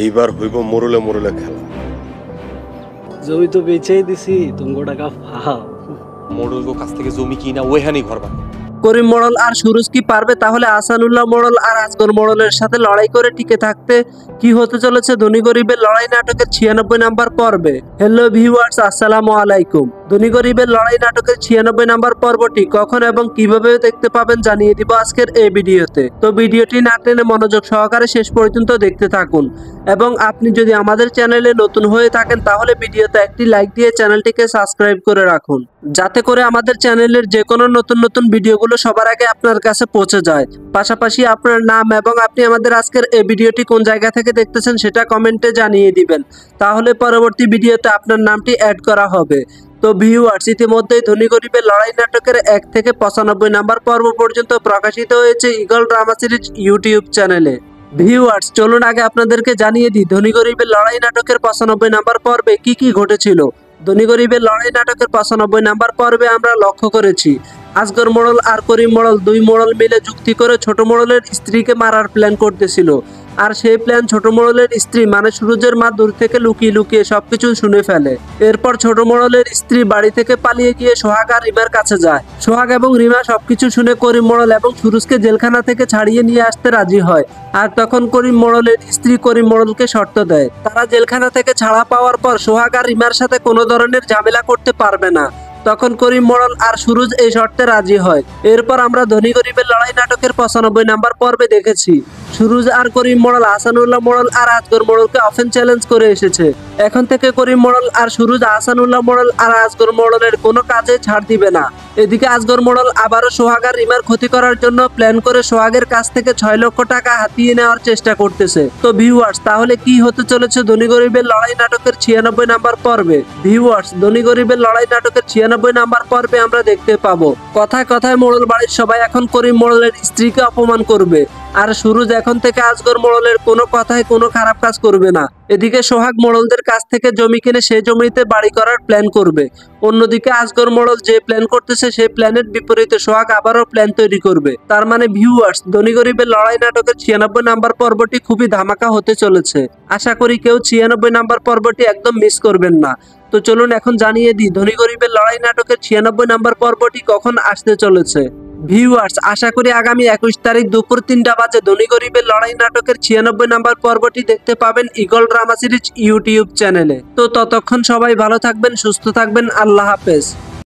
এইবার হইব মোরলে মোরলে খেলা। জমি তো বেচেই দিছি, তুমি টাকা পাও। মোড়ল কাছ থেকে জমি কিনা ওইখানে ঘর বানাবো। করিম মোড়ল আর সুরজ কি পারবে তাহলে আহসানুল্লাহ মোড়ল আর আজগর মোড়লের সাথে লড়াই করে টিকে থাকতে? কি হতে চলেছে ধনী গরিবের লড়াই নাটকের 96 নাম্বার পর্বে। হ্যালো ভিউয়ার্স, আসসালামু আলাইকুম। ধনী গরিবের লড়াই নাটকের 96 নাম্বার পর্বটি কখন এবং কিভাবে দেখতে পাবেন জানিয়ে দিব আজকের এই ভিডিওতে। তো ভিডিওটি না টেনে মনোযোগ সহকারে শেষ পর্যন্ত দেখতে থাকুন, এবং আপনি যদি আমাদের চ্যানেলে নতুন হয়ে থাকেন তাহলে ভিডিওতে একটি লাইক দিয়ে চ্যানেলটিকে সাবস্ক্রাইব করে রাখুন, যাতে করে আমাদের চ্যানেলের যে কোনো নতুন নতুন ভিডিওগুলো সবার আগে আপনার কাছে পৌঁছে যায়। পাশাপাশি আপনার নাম এবং আপনি আমাদের আজকের এই ভিডিওটি কোন জায়গা থেকে দেখতেছেন সেটা কমেন্টে জানিয়ে দিবেন, তাহলে পরবর্তী ভিডিওতে আপনার নামটি অ্যাড করা হবে। তো ভিউয়ার্স, ইতিমধ্যেই ধনী গরিবের লড়াই নাটকের 1 থেকে 95 নাম্বার পর্ব পর্যন্ত প্রকাশিত হয়েছে ঈগল ড্রামা সিরিজ ইউটিউব চ্যানেলে। ভিউয়ার্স, চলুন আগে আপনাদেরকে জানিয়ে দিই ধনী গরিবের লড়াই নাটকের 95 নাম্বার পর্বে কি কি ঘটেছিল। ধনী গরিবের লড়াই নাটকের 95 নাম্বার পর্বে আমরা লক্ষ্য করেছি আজগর মোড়ল আর করিম মোড়ল দুই মোড়ল মিলে যুক্তি করে ছোট মোড়লের স্ত্রীকে মারার প্ল্যান করতেছিল। আর সেই প্ল্যান ছোট মোড়লের স্ত্রী মানে সুরজের মা দূর থেকে লুকিয়ে লুকিয়ে সবকিছু শুনে ফেলে। এরপর ছোট মোড়লের স্ত্রী বাড়ি থেকে পালিয়ে গিয়ে সোহাগ আর রিমার কাছে যায়। সোহাগ এবং রিমা সবকিছু শুনে করিম মোড়ল এবং সুরজকে জেলখানা থেকে ছাড়িয়ে নিয়ে আসতে রাজি হয়। আর তখন করিম মোড়লের স্ত্রী করিম মোড়লকে শর্ত দেয়, তারা জেলখানা থেকে ছাড়া পাওয়ার পর সোহাগ আর রিমার সাথে কোনো ধরনের ঝামেলা করতে পারবে না। তখন করিম মোড়ল আর সুরজ এই শর্তে রাজি হয়। এরপর আমরা ধনী গরিবের লড়াই নাটকের 95 নাম্বার পর্বে দেখেছি সুরজ আর করিম মোড়ল আহসানুল্লাহ মোড়ল আর আজগর মোড়লকে অফেন চ্যালেঞ্জ করে এসেছে। এখন থেকে করিম মোড়ল আর সুরজ আহসানুল্লাহ মোড়ল আর আজগর মোড়লের কোনো কাজে ছাড় দিবে না। এদিকে আজগর মোড়ল আবারও সোহাগ আর রিমার ক্ষতি করার জন্য প্ল্যান করে সোহাগের কাছ থেকে 6 লক্ষ টাকা হাতিয়ে নেওয়ার চেষ্টা করতেছে। তো ভিউয়ার্স, তাহলে কি হতে চলেছে ধনী গরিবের লড়াই নাটকের 96 নাম্বার পর্বে? ভিউয়ার্স, ধনী গরিবের লড়াই নাটকের 96 নাম্বার পর্বে আমরা দেখতে পাবো কথায় কথায় মোড়ল বাড়ির সবাই এখন করিম মোড়লের স্ত্রীকে অপমান করবে, আর সুরজ এখন থেকে আজগর মোড়লের কোনো কথায় কোনো খারাপ কাজ করবে না। এদিকে সোহাগ মোড়লদের কাছ থেকে জমি কিনে সেই জমিতে বাড়ি করার প্ল্যান করবে। অন্যদিকে আজগর মোড়ল যে প্ল্যান করতেছে সেই প্ল্যানের বিপরীতে সোহাগ আবারও প্ল্যান তৈরি করবে। তার মানে ভিউয়ার্স, ধনী গরিবের লড়াই নাটকের 96 নাম্বার পর্বটি খুবই ধামাকা হতে চলেছে। আশা করি কেউ 96 নাম্বার পর্বটি একদম মিস করবেন না। তো চলুন এখন জানিয়ে দিই ধনী গরিবের লড়াই নাটকের 96 নাম্বার পর্বটি কখন আসতে চলেছে। ভিউয়ার্স, আশা করি আগামী 21 তারিখ দুপুর 3টা বাজে ধনী গরিবের লড়াই নাটকের 96 নাম্বার পর্বটি দেখতে পাবেন ঈগল ড্রামা সিরিজ ইউটিউব চ্যানেলে। তো ততক্ষণ সবাই ভালো থাকবেন, সুস্থ থাকবেন, আল্লাহ হাফেজ।